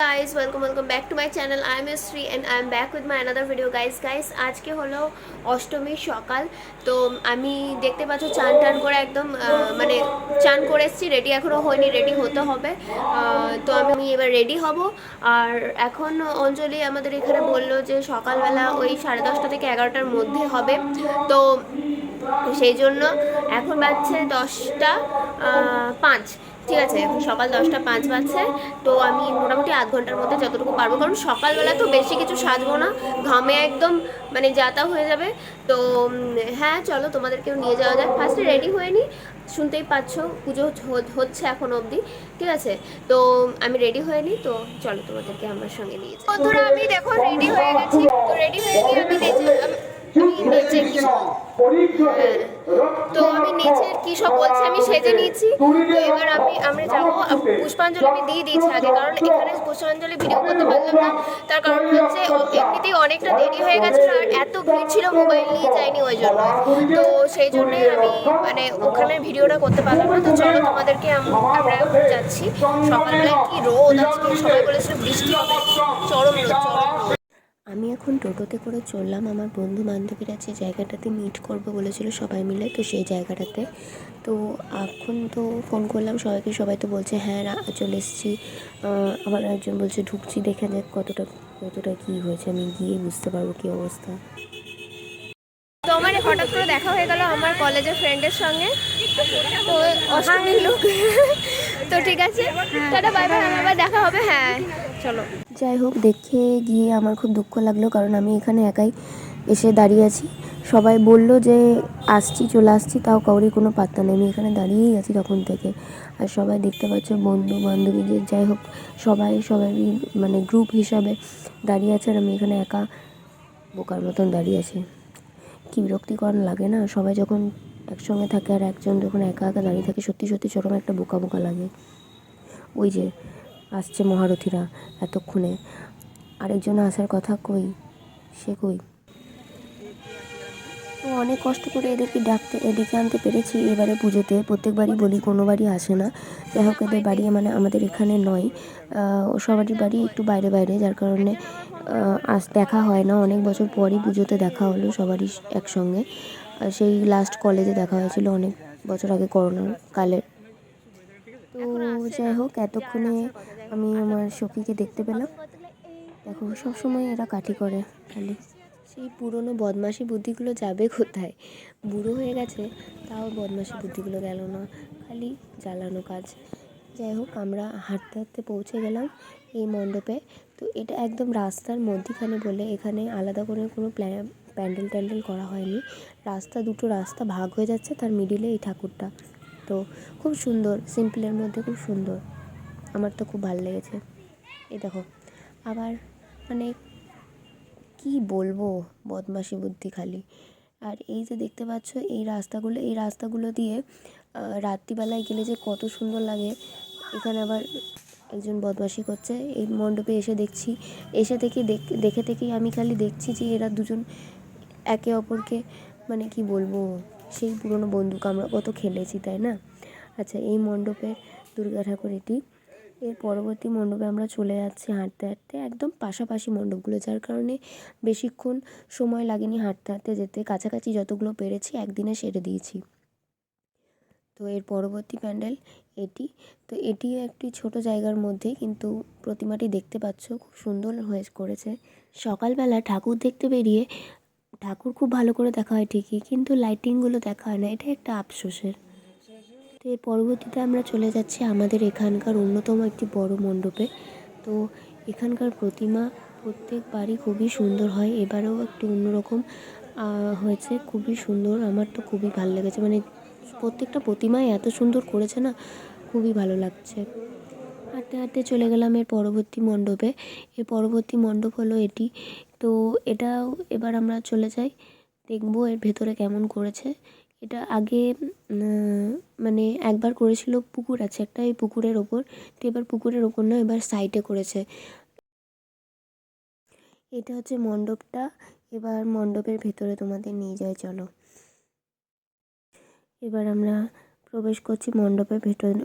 guys, welcome back to my channel. I am Sri and I am back with my another video guys. আজকে হলো অষ্টমীর সকাল। তো আমি দেখতে পাচ্ছ চান টান করে একদম মানে চান করে এসেছি, রেডি এখনো হয়নি, রেডি হতে হবে। তো আমি এবার রেডি হব। আর এখন অঞ্জলি আমাদের এখানে বললো যে সকালবেলা ওই 10:30 থেকে 11টার মধ্যে হবে। তো সেই জন্য এখন বাজছে 10টা 5। ঠিক আছে, এখন সকাল 10টা 5 বাজছে। তো আমি মোটামুটি আধ ঘন্টার মধ্যে যতটুকু পারবো, কারণ সকালবেলা তো বেশি কিছু সাজবো না, ঘামে একদম মানে যাতা হয়ে যাবে। তো হ্যাঁ, চলো তোমাদেরকেও নিয়ে যাওয়া যাক। ফার্স্টে রেডি হয়ে নিই, শুনতেই পাচ্ছ পুজো হচ্ছে এখন অবধি। ঠিক আছে, তো আমি রেডি হয়ে নিই। তো চলো তোমাদেরকে আমার সঙ্গে নিয়ে যাই। বন্ধুরা, আমি দেখো রেডি হয়ে গেছি। তো রেডি হয়ে গিয়ে আমি নিচে কি তো আমি নিচের কি সব বলছি, আমি সেজে নিয়েছি। তো এবার আমরা যাবো। পুষ্পাঞ্জলি আমি দিয়ে দিয়েছি আগে, কারণ এখানে পুষ্পাঞ্জলি ভিডিও করতে পারলাম না। তার কারণ হচ্ছে এমনিতেই অনেকটা দেরি হয়ে গেছে, আর এত ভিড় ছিল, মোবাইল নিয়ে যাইনি ওই জন্য। তো সেই জন্যই আমি মানে ওখানে ভিডিওটা করতে পারলাম না। তো চলো তোমাদেরকে আমরা যাচ্ছি। সকালবেলায় কি রোদ, আজকে সবাই বলেছিল বৃষ্টি হবে, চরম রোদ। আমি এখন টোটোতে করে চললাম আমার বন্ধু বান্ধবীরা যে জায়গাটাতে মিট করবো বলেছিল সবাই মিলে, তো সেই জায়গাটাতে। তো এখন তো ফোন করলাম সবাইকে, সবাই তো বলছে হ্যাঁ চলে এসেছি। আবার একজন বলছে ঢুকছি, দেখা যাক কতটা কী হয়েছে, আমি গিয়ে বুঝতে পারবো কী অবস্থা। তো আমার হঠাৎ করে দেখা হয়ে গেল আমার কলেজের ফ্রেন্ডের সঙ্গে। তো অষ্টমীর লোক। তো ঠিক আছে, টাটা বাই বাই, আবার দেখা হবে। হ্যাঁ চলো। যাই হোক, দেখে গিয়ে আমার খুব দুঃখ লাগলো, কারণ আমি এখানে একাই এসে দাঁড়িয়ে আছি। সবাই বলল যে চলে আসছি, তাও কাউরি কোনো পাত্তা নেই। আমি এখানে দাঁড়িয়েই আছি তখন থেকে। আর সবাই দেখতে পাচ্ছ বন্ধু বান্ধবী যে যাই হোক সবাই মানে গ্রুপ হিসাবে দাঁড়িয়ে আছে, আর আমি এখানে একা বোকার মতন দাঁড়িয়ে আছি। কী বিরক্তিকর লাগে না, সবাই যখন একসঙ্গে থাকে আর একজন যখন একা একা দাঁড়িয়ে থাকে, সত্যি চরম একটা বোকা লাগে। ওই যে আসছে মহারথীরা এতক্ষণে, আরেকজন আসার কথা, সে কই। তো অনেক কষ্ট করে এদেরকে এদিকে আনতে পেরেছি এবারে পুজোতে। প্রত্যেকবারই বলি কোনো বাড়ি আসে না। যাই হোক, এদের বাড়ি মানে আমাদের এখানে নয়, সবারই বাড়ি একটু বাইরে, যার কারণে দেখা হয় না। অনেক বছর পরই পুজোতে দেখা হলো সবারই একসঙ্গে। সেই লাস্ট কলেজে দেখা হয়েছিল অনেক বছর আগে, করোনার কালে। তো যাই হোক, এতক্ষণে আমি আমার সখীকে দেখতে পেলাম। দেখো, সবসময় এরা কাঠি করে খালি। সেই পুরনো বদমাশি বুদ্ধিগুলো যাবে কোথায়? বুড়ো হয়ে গেছে, তাও বদমাশি বুদ্ধিগুলো গেল না, খালি জ্বালানো কাজ। যাই হোক, আমরা হাঁটতে পৌঁছে গেলাম এই মণ্ডপে। তো এটা একদম রাস্তার মধ্যিখানে বলে এখানে আলাদা করে কোনো প্যান্ডেল করা হয়নি। দুটো রাস্তা ভাগ হয়ে যাচ্ছে, তার মিডিলে এই ঠাকুরটা। তো খুব সুন্দর, সিম্পলের মধ্যে খুব সুন্দর, আমার তো খুব ভালো লেগেছে। এই দেখো, আবার মানে কি বলবো, বদমাশি বুদ্ধি খালি। আর এই যে দেখতে পাচ্ছ এই রাস্তাগুলো দিয়ে রাত্রিবেলায় গেলে যে কত সুন্দর লাগে। এখানে আবার একজন বদমাশি করছে এই মণ্ডপে এসে থেকেই আমি খালি দেখছি যে এরা দুজন একে অপরকে মানে কি বলবো, সেই পুরনো বন্দুক আমরা কত খেলেছি, তাই না? আচ্ছা, এই মণ্ডপের দুর্গা ঠাকুর এটি। এর পরবর্তী মণ্ডপে আমরা চলে যাচ্ছি হাঁটতে একদম পাশাপাশি মণ্ডপগুলো, যার কারণে বেশিক্ষণ সময় লাগেনি হাঁটতে যেতে। কাছাকাছি যতগুলো পেরেছি একদিনে সেরে দিয়েছি। তো এর পরবর্তী প্যান্ডেল এটি। তো এটি একটি ছোট জায়গার মধ্যে, কিন্তু প্রতিমাটি দেখতে পাচ্ছ খুব সুন্দর করেছে। সকালবেলা ঠাকুর দেখতে বেরিয়ে ঠাকুর খুব ভালো করে দেখা হয় ঠিকই, কিন্তু লাইটিংগুলো দেখা হয় না, এটা একটা আফসোসের। তো এর পরবর্তীতে আমরা চলে যাচ্ছি আমাদের এখানকার অন্যতম একটি বড় মণ্ডপে। তো এখানকার প্রতিমা প্রত্যেকবারই খুবই সুন্দর হয়, এবারেও একটু অন্যরকম হয়েছে, খুবই সুন্দর। আমার তো খুবই ভালো লেগেছে, মানে প্রত্যেকটা প্রতিমাই এত সুন্দর করেছে না, খুবই ভালো লাগছে। হাঁটতে চলে গেলাম এর পরবর্তী মণ্ডপে। এর পরবর্তী মণ্ডপ হলো এটি। তো এটাও এবার আমরা চলে যাই, দেখবো এর ভেতরে কেমন করেছে। এটা আগে মানে একবার করেছিল, পুকুর আছে একটা, এই পুকুরের ওপর। তো এবার পুকুরের ওপর না, এবার সাইডে করেছে। এটা হচ্ছে মণ্ডপটা। এবার মণ্ডপের ভেতরে তোমাদের নিয়ে যাই, চলো। এবার আমরা প্রবেশ করছি মণ্ডপের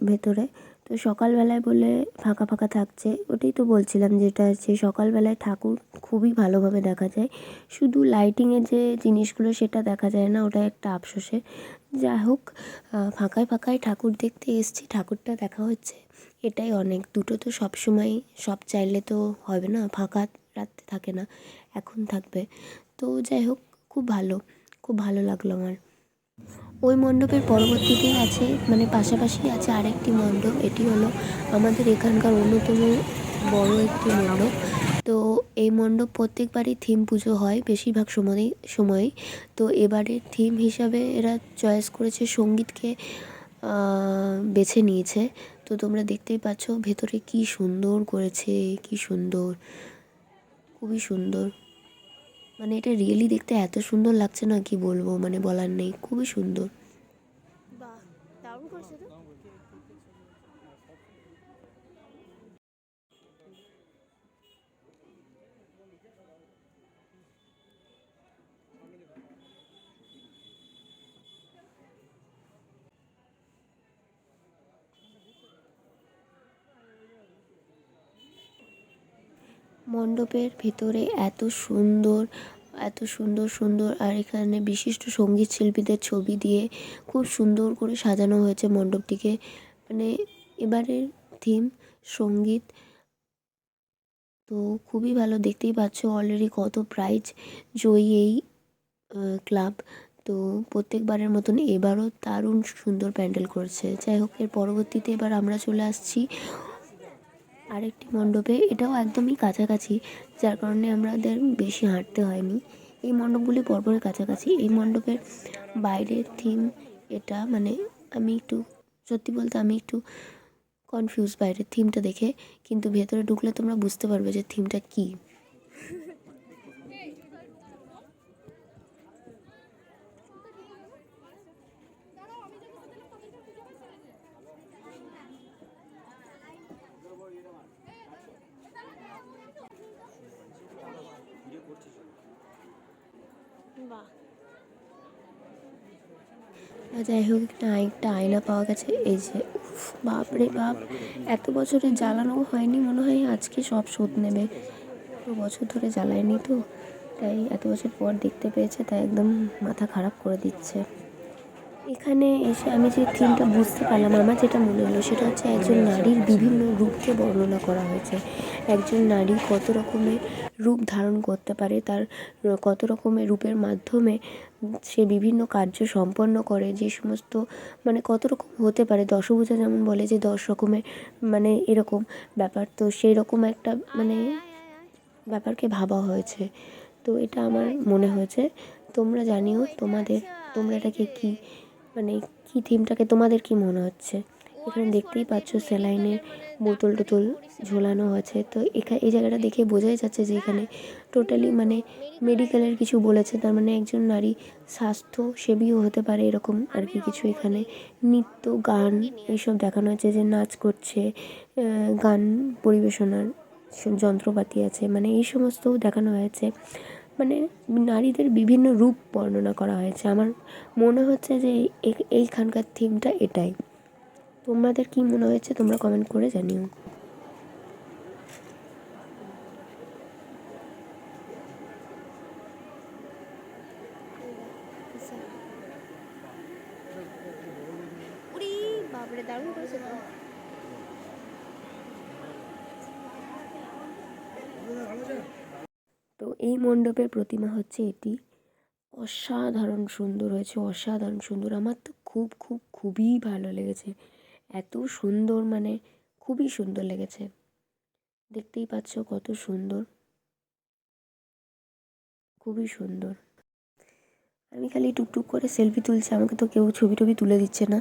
ভেতরে। তো সকালবেলায় বলে ফাঁকা ফাঁকা থাকছে, ওটাই তো বলছিলাম যেটা হচ্ছে সকালবেলায় ঠাকুর খুবই ভালোভাবে দেখা যায়, শুধু লাইটিংয়ের যে জিনিসগুলো সেটা দেখা যায় না, ওটা একটা আফসোসের। যাই হোক, ফাঁকায় ফাঁকায় ঠাকুর দেখতে এসেছি, ঠাকুরটা দেখা হচ্ছে, এটাই অনেক। দুটো তো সবসময় সব চাইলে তো হবে না, ফাঁকা রাখতে থাকে না, এখন থাকবে। তো যাই হোক, খুব ভালো লাগলো আমার। ওই মণ্ডপের পরবর্তীতে আছে, মানে পাশাপাশি আছে আরেকটি মণ্ডপ, এটি হলো আমাদের এখানকার অন্যতম বড় একটি মণ্ডপ। তো এই মণ্ডপ প্রত্যেকবারই থিম পুজো হয় বেশিরভাগ সময়ই। তো এবারের থিম হিসাবে এরা চয়েস করেছে সঙ্গীতকে, বেছে নিয়েছে। তো তোমরা দেখতেই পাচ্ছ ভেতরে কি সুন্দর করেছে, কি সুন্দর, খুবই সুন্দর। মানে এটা রিয়েলি দেখতে এত সুন্দর লাগছে না, কি বলবো, মানে বলার নেই, খুবই সুন্দর। বাহ, দারুণ করেছে তো। মণ্ডপের ভেতরে এত সুন্দর, এত সুন্দর সুন্দর, আর এখানে বিশিষ্ট সঙ্গীত শিল্পীদের ছবি দিয়ে খুব সুন্দর করে সাজানো হয়েছে মণ্ডপটিকে। মানে এবারের থিম সঙ্গীত, তো খুবই ভালো। দেখতেই পাচ্ছ অলরেডি কত প্রাইজ জয়ী এই ক্লাব। তো প্রত্যেকবারের মতন এবারও দারুণ সুন্দর প্যান্ডেল করছে। যাই হোক, এর পরবর্তীতে এবার আমরা চলে আসছি আরেকটি মণ্ডপে, এটাও একদমই কাছাকাছি, যার কারণে আমাদের বেশি হাঁটতে হয়নি। এই মণ্ডপগুলি পরপরের কাছাকাছি। এই মণ্ডপের বাইরের থিম এটা, মানে আমি একটু, সত্যি বলতে আমি একটু কনফিউজ বাইরের থিমটা দেখে, কিন্তু ভেতরে ঢুকলে তোমরা বুঝতে পারবে যে থিমটা কী। বাহ, যাই হোক, একটা আয়না পাওয়া গেছে, এই যে বাপ রে বাপ, এত বছরে জ্বালানো হয়নি, মনে হয় আজকে সব শোধ নেবে। এত বছর ধরে জ্বালায়নি তো, তাই এত বছর পর দেখতে পেয়েছে, তাই একদম মাথা খারাপ করে দিচ্ছে। এখানে এসে আমি যে থিমটা বুঝতে পারলাম, আমার যেটা মনে হলো সেটা হচ্ছে একজন নারীর বিভিন্ন রূপকে বর্ণনা করা হয়েছে। একজন নারী কত রকমের রূপ ধারণ করতে পারে, তার কত রকমের রূপের মাধ্যমে সে বিভিন্ন কার্য সম্পন্ন করে, যে সমস্ত, মানে কত রকম হতে পারে। দশভুজা যেমন বলে যে 10 রকমের, মানে এরকম ব্যাপার, তো সেই রকম একটা মানে ব্যাপারকে ভাবা হয়েছে। তো এটা আমার মনে হয়েছে। তোমরা জানিও তোমরা এটাকে কী, মানে কী থিমটাকে তোমাদের কী মনে হচ্ছে। এখানে দেখতেই পাচ্ছ স্যালাইনের বোতল টোতল ঝোলানো আছে। তো এই জায়গাটা দেখে বোঝাই যাচ্ছে যে এখানে টোটালি মানে মেডিকেলের কিছু বলেছে, তার মানে একজন নারী স্বাস্থ্যসেবীও হতে পারে, এরকম আর কি কিছু। এখানে নৃত্য গান এইসব দেখানো হচ্ছে, যে নাচ করছে, গান পরিবেশনার যন্ত্রপাতি আছে, মানে এই সমস্তও দেখানো হয়েছে। মানে নারীদের বিভিন্ন রূপ বর্ণনা করা হয়েছে। আমার মনে হচ্ছে যে এইখানকার থিমটা এটাই। তোমাদের কি মনে হয়েছে তোমরা কমেন্ট করে জানিও। তো এই মণ্ডপের প্রতিমা হচ্ছে এটি, অসাধারণ সুন্দর হয়েছে, অসাধারণ সুন্দর। আমার তো খুবই ভালো লেগেছে, এত সুন্দর, মানে খুবই সুন্দর লেগেছে। দেখতেই পাচ্ছ কত সুন্দর, খুবই সুন্দর। আমি খালি টুকটুক করে সেলফি তুলছি, আমাকে তো কেউ ছবি টবি তুলে দিচ্ছে না।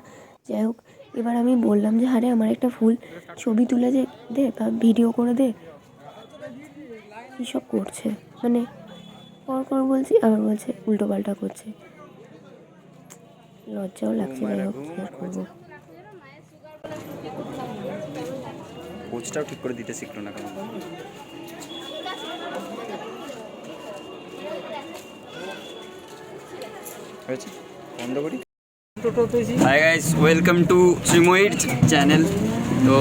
যাই হোক, এবার আমি বললাম যে আরে আমার একটা ফুল ছবি তুলে দে বা ভিডিও করে দে। কী সব করছে, মানে পর বলছি, আবার বলছে উল্টো পাল্টা করছে, লজ্জাও লাগছে। যাই হোক, কী আর করবো। কোচটাও ঠিক করে দিতে শিখলো না কেন? হয়েছে, বন্ধ করি। হাই গাইস, ওয়েলকাম টু শ্রীময়ীর চ্যানেল। তো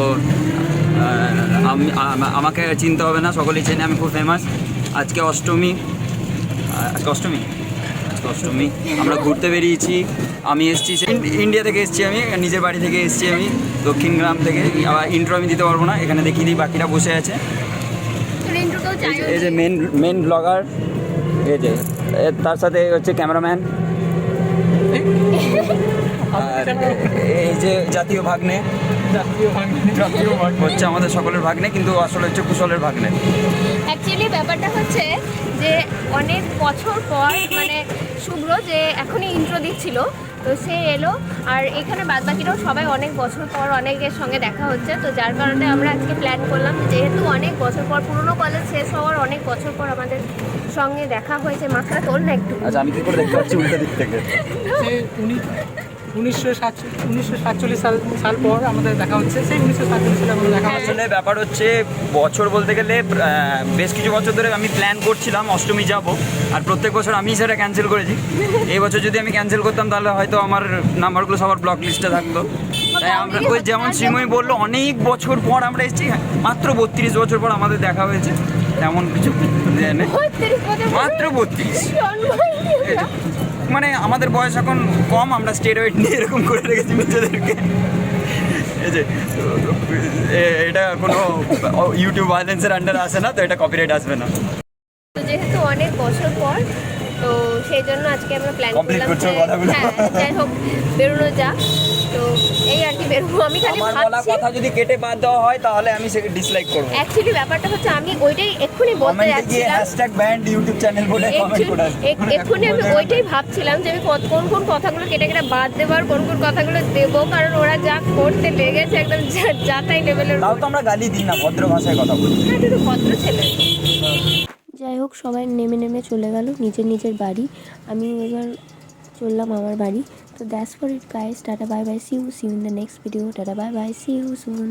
আমাকে চিনতে হবে না, সকলেই চেনে, আমি খুব ফেমাস। আজকে অষ্টমী, আজকে অষ্টমী আজকে অষ্টমী আমরা ঘুরতে বেরিয়েছি। আমি এসেছি ইন্ডিয়া থেকে, এসেছি আমি নিজের বাড়ি থেকে এসেছি, আমি দক্ষিণ গ্রাম থেকে। আবার ইন্ট্রো আমি দিতে পারবো না, এখানে দেখিয়ে দিই, বাকিরা বসে আছে। এই যে মেন ব্লগার, এই যে তার সাথে হচ্ছে ক্যামেরাম্যান, আর এই যে জাতীয় ভাগ্নে হচ্ছে আমাদের সকলের ভাগ্নে, কিন্তু আসলে হচ্ছে কুশলের ভাগ্নে। অ্যাকচুয়ালি ব্যাপারটা হচ্ছে যে অনেক বছর পর মানে শুভ্র যে এখনই ইন্ট্রো দিচ্ছিল, তো সে এলো। আর এখানে বাদবাকিরাও সবাই অনেক বছর পর অনেকের সঙ্গে দেখা হচ্ছে, তো যার কারণে আমরা আজকে প্ল্যান করলাম, যেহেতু অনেক বছর পর পুরোনো কলেজ শেষ হওয়ার অনেক বছর পর আমাদের সঙ্গে দেখা হয়েছে। মাথাটা তোল না একটু। আচ্ছা, আমি কি করে দেখতে পাচ্ছি উল্টো দিক থেকে? 1947 সাল পর আমাদের দেখা হচ্ছে, সেই 1947 সালে আমাদের দেখা হচ্ছে। আসলে ব্যাপার হচ্ছে, বছর বলতে গেলে বেশ কিছু বছর ধরে আমি প্ল্যান করছিলাম অষ্টমী যাব, আর প্রত্যেক বছর আমি সেটা ক্যান্সেল করেছি। এই বছর যদি আমি ক্যান্সেল করতাম তাহলে হয়তো আমার নাম্বারগুলো সবার ব্লক লিস্টে থাকতো। তাই আমরা ওই যেমন শ্রীময়ী বললো, অনেক বছর পর আমরা এসেছি, মাত্র 32 বছর পর আমাদের দেখা হয়েছে, তেমন কিছু মাত্র 32। মানে আমাদের বয়স এখন কম, আমরা স্টেরয়েড নিয়ে এরকম করে রেখেছি নিজেদেরকে। এই যে এটা কোনো ইউটিউব ভায়োলেন্সের আন্ডারে আসে না, তো এটা কপিরাইট আসবে না। তো যেহেতু অনেক বছর পর, তো সেই জন্য আজকে আমরা প্ল্যান করলাম যে হ্যাঁ, যাই হোক বেরোনো যাক। তো এই আর কি, বেরোবো। আমি খালি ভাবছি কথা যদি কেটে বাদ দেওয়া হয় তাহলে আমি সেকে ডিসলাইক করব। অ্যাকচুয়ালি ব্যাপারটা হচ্ছে আমি ওইটাই এক্ষুনি বলতে যাচ্ছিলাম, #ব্যান্ড ইউটিউব চ্যানেল বলে কমেন্ট করে এক্ষুনি আমি ওইটাই ভাবছিলাম যে আমি কোন কোন কথাগুলো কেটে কেটে বাদ দেবো আর কোন কোন কথাগুলো দেবো, কারণ ওরা যা করতে লেগেছে একদম যাতাই লেভেলের। তাও তো আমরা গালি দিই না, ভদ্র ভাষায় কথা বলি। হ্যাঁ, তুই তো ভদ্র ছেলে। যাই হোক, সবাই নেমে নেমে চলে গেল নিজের নিজের বাড়ি। আমি এবার চললাম আমার বাড়ি। তো that's for it guys, tata bye bye, see you in the next video, tata bye bye, see you soon.